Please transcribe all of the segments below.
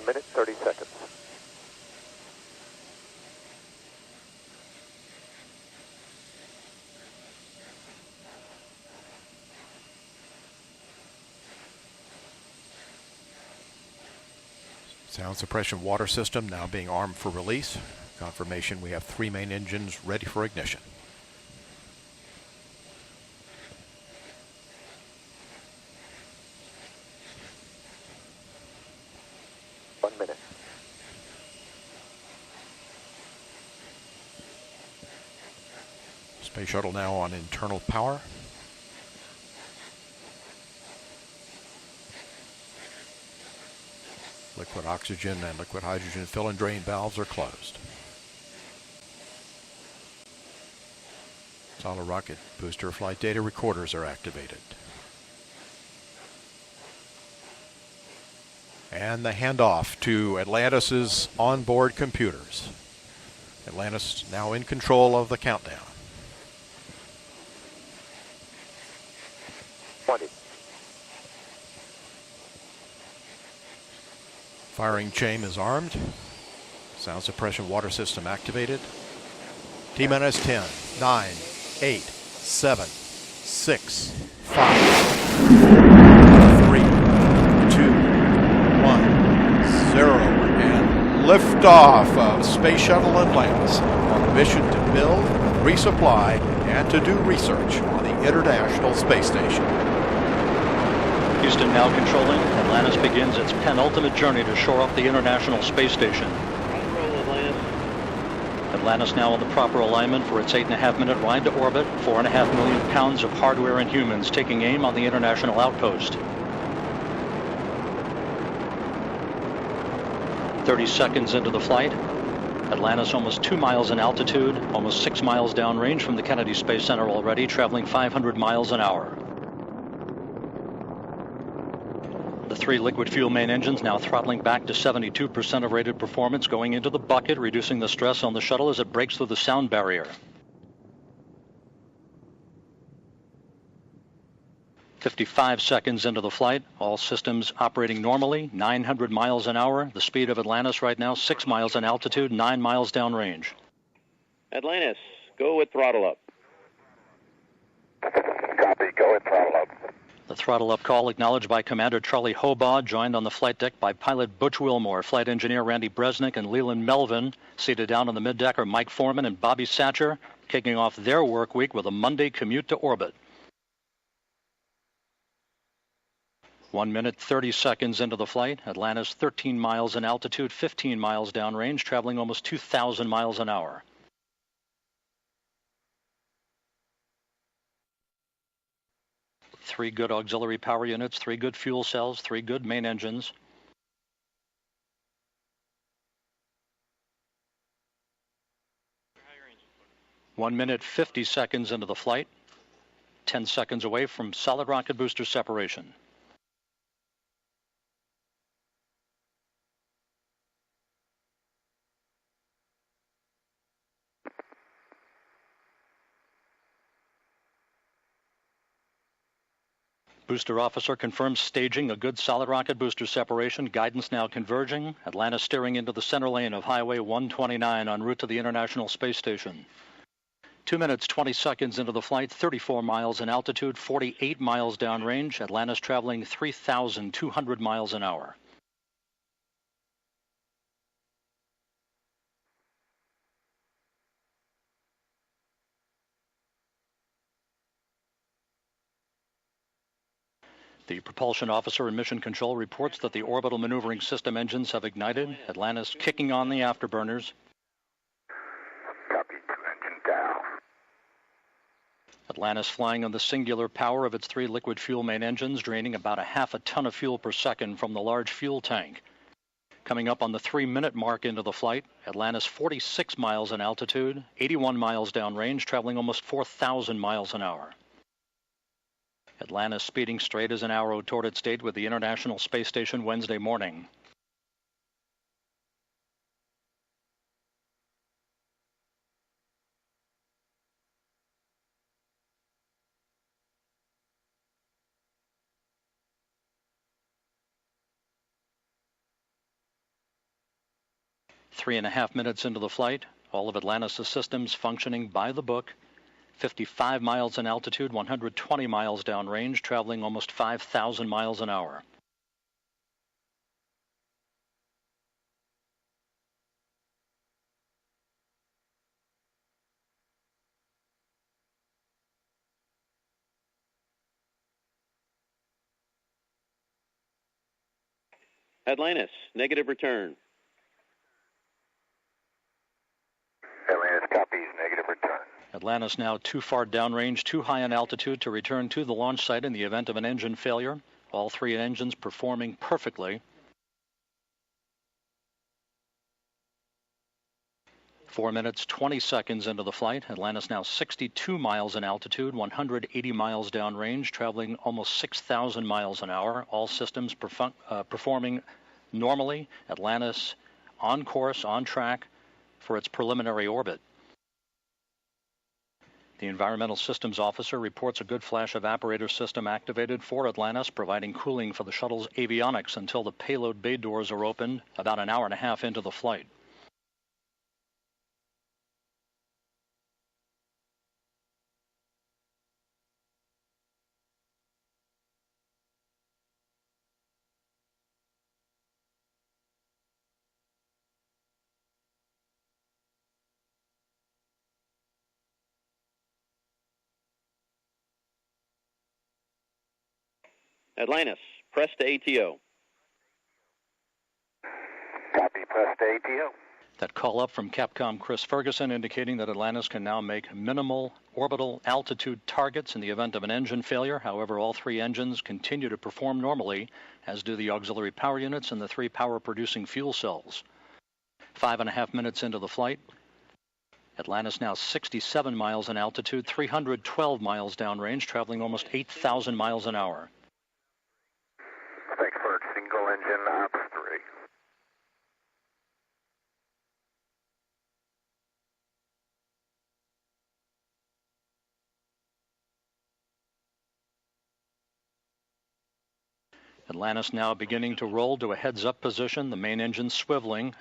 minute, 30 seconds. Sound suppression water system now being armed for release. Confirmation we have 3 main engines ready for ignition. Space Shuttle now on internal power. Liquid oxygen and liquid hydrogen fill and drain valves are closed. Solid rocket booster flight data recorders are activated. And the handoff to Atlantis' onboard computers. Atlantis now in control of the countdown. 20. Firing chain is armed. Sound suppression water system activated. T-minus 10, 9, 8, 7, 6, 5, 3, 2, 1, 0. And liftoff of Space Shuttle Atlantis on a mission to build, resupply, and to do research on the International Space Station. Houston now controlling. Atlantis begins its penultimate journey to shore up the International Space Station. Atlantis now in the proper alignment for its 8.5-minute ride to orbit. 4.5 million pounds of hardware and humans taking aim on the International Outpost. 30 seconds into the flight. Atlantis almost 2 miles in altitude, almost 6 miles downrange from the Kennedy Space Center already, traveling 500 miles an hour. The 3 liquid fuel main engines now throttling back to 72% of rated performance, going into the bucket, reducing the stress on the shuttle as it breaks through the sound barrier. 55 seconds into the flight, all systems operating normally, 900 miles an hour. The speed of Atlantis right now, 6 miles in altitude, 9 miles downrange. Atlantis, go with throttle up. Copy, go with throttle up. The throttle up call acknowledged by Commander Charlie Hobaugh, joined on the flight deck by pilot Butch Wilmore, flight engineer Randy Bresnick, and Leland Melvin. Seated down on the middeck are Mike Foreman and Bobby Satcher, kicking off their work week with a Monday commute to orbit. 1 minute, 30 seconds into the flight. Atlantis 13 miles in altitude, 15 miles downrange, traveling almost 2,000 miles an hour. Three good auxiliary power units, 3 good fuel cells, 3 good main engines. One minute, 50 seconds into the flight. 10 seconds away from solid rocket booster separation. Booster officer confirms staging a good solid rocket booster separation. Guidance now converging. Atlantis steering into the center lane of Highway 129 en route to the International Space Station. 2 minutes, 20 seconds into the flight, 34 miles in altitude, 48 miles downrange. Atlantis traveling 3,200 miles an hour. The propulsion officer in mission control reports that the orbital maneuvering system engines have ignited. Atlantis kicking on the afterburners. Copy, 2 engine down. Atlantis flying on the singular power of its 3 liquid fuel main engines, draining about a half a ton of fuel per second from the large fuel tank. Coming up on the 3-minute mark into the flight, Atlantis 46 miles in altitude, 81 miles downrange, traveling almost 4,000 miles an hour. Atlantis speeding straight as an arrow toward its date with the International Space Station Wednesday morning. 3.5 minutes into the flight, all of Atlantis' systems functioning by the book. 55 miles in altitude, 120 miles downrange, traveling almost 5,000 miles an hour. Atlantis, negative return. Atlantis copies, negative return. Atlantis now too far downrange, too high in altitude to return to the launch site in the event of an engine failure. All three engines performing perfectly. 4 minutes, 20 seconds into the flight. Atlantis now 62 miles in altitude, 180 miles downrange, traveling almost 6,000 miles an hour. All systems performing normally. Atlantis on course, on track for its preliminary orbit. The Environmental Systems Officer reports a good flash evaporator system activated for Atlantis, providing cooling for the shuttle's avionics until the payload bay doors are opened about an hour and a half into the flight. Atlantis, press to ATO. Copy, press to ATO. That call up from Capcom Chris Ferguson indicating that Atlantis can now make minimal orbital altitude targets in the event of an engine failure. However, all three engines continue to perform normally, as do the auxiliary power units and the three power-producing fuel cells. 5.5 minutes into the flight, Atlantis now 67 miles in altitude, 312 miles downrange, traveling almost 8,000 miles an hour. Thanks for single engine ops 3. Atlantis now beginning to roll to a heads-up position, the main engine swiveling,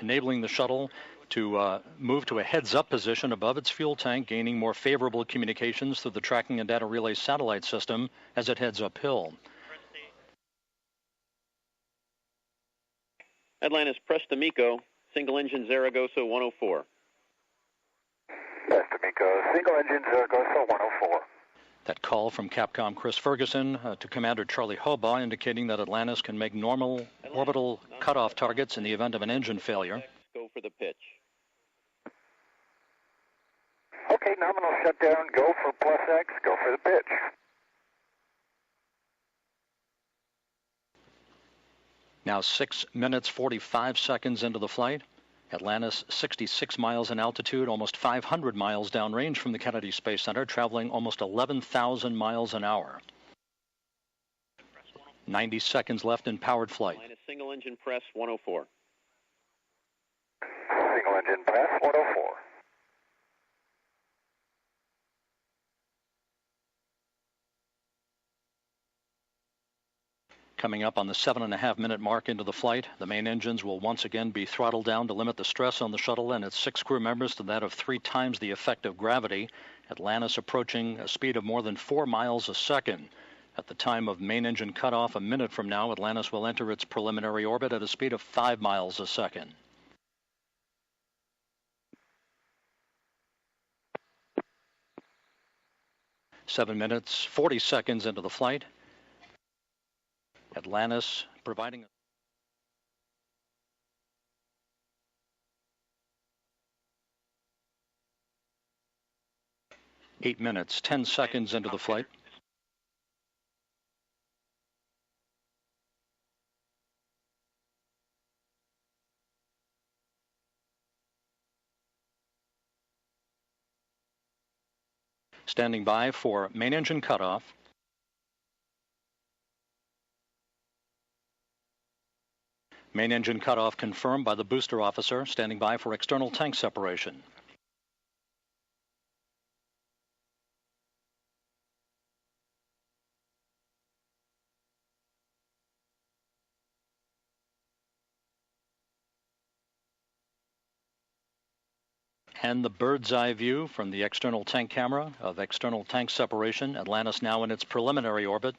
enabling the shuttle to move to a heads-up position above its fuel tank, gaining more favorable communications through the tracking and data relay satellite system as it heads uphill. Atlantis, press to MECO, single engine Zaragoza 104. Press to MECO, single engine Zaragoza 104. That call from Capcom Chris Ferguson to Commander Charlie Hobaugh indicating that Atlantis can make normal orbital cutoff targets in the event of an engine failure. Go for the pitch. Okay, nominal shutdown, go for plus X, go for the pitch. Now 6 minutes, 45 seconds into the flight. Atlantis 66 miles in altitude, almost 500 miles downrange from the Kennedy Space Center, traveling almost 11,000 miles an hour. 90 seconds left in powered flight. Atlantis, single engine press 104. Single engine press 104. Coming up on the 7.5 minute mark into the flight, the main engines will once again be throttled down to limit the stress on the shuttle and its 6 crew members to that of 3 times the effect of gravity. Atlantis approaching a speed of more than 4 miles a second. At the time of main engine cutoff, a minute from now, Atlantis will enter its preliminary orbit at a speed of 5 miles a second. Seven minutes, 40 seconds into the flight. Atlantis providing 8 minutes, 10 seconds into the flight. Standing by for main engine cutoff. Main engine cutoff confirmed by the booster officer, standing by for external tank separation. and the bird's eye view from the external tank camera of external tank separation. Atlantis now in its preliminary orbit.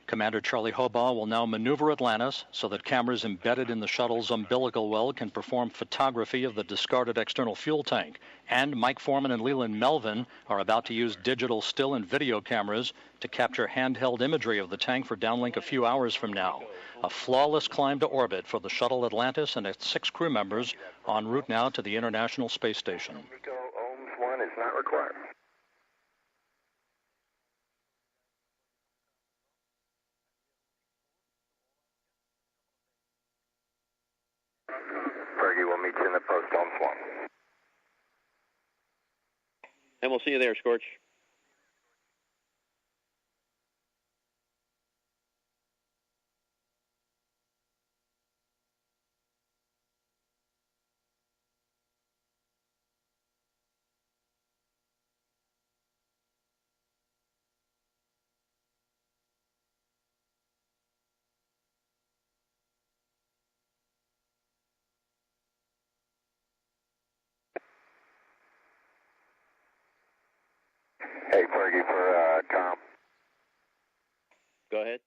Commander Charlie Hobaugh will now maneuver Atlantis so that cameras embedded in the shuttle's umbilical well can perform photography of the discarded external fuel tank. And Mike Foreman and Leland Melvin are about to use digital still and video cameras to capture handheld imagery of the tank for downlink a few hours from now. A flawless climb to orbit for the shuttle Atlantis and its 6 crew members en route now to the International Space Station. MECO OHMS 1 is not required. Fergie will meet you in the post OHMS 1. And we'll see you there, Scorch. Hey, Fergie, for Tom. Go ahead.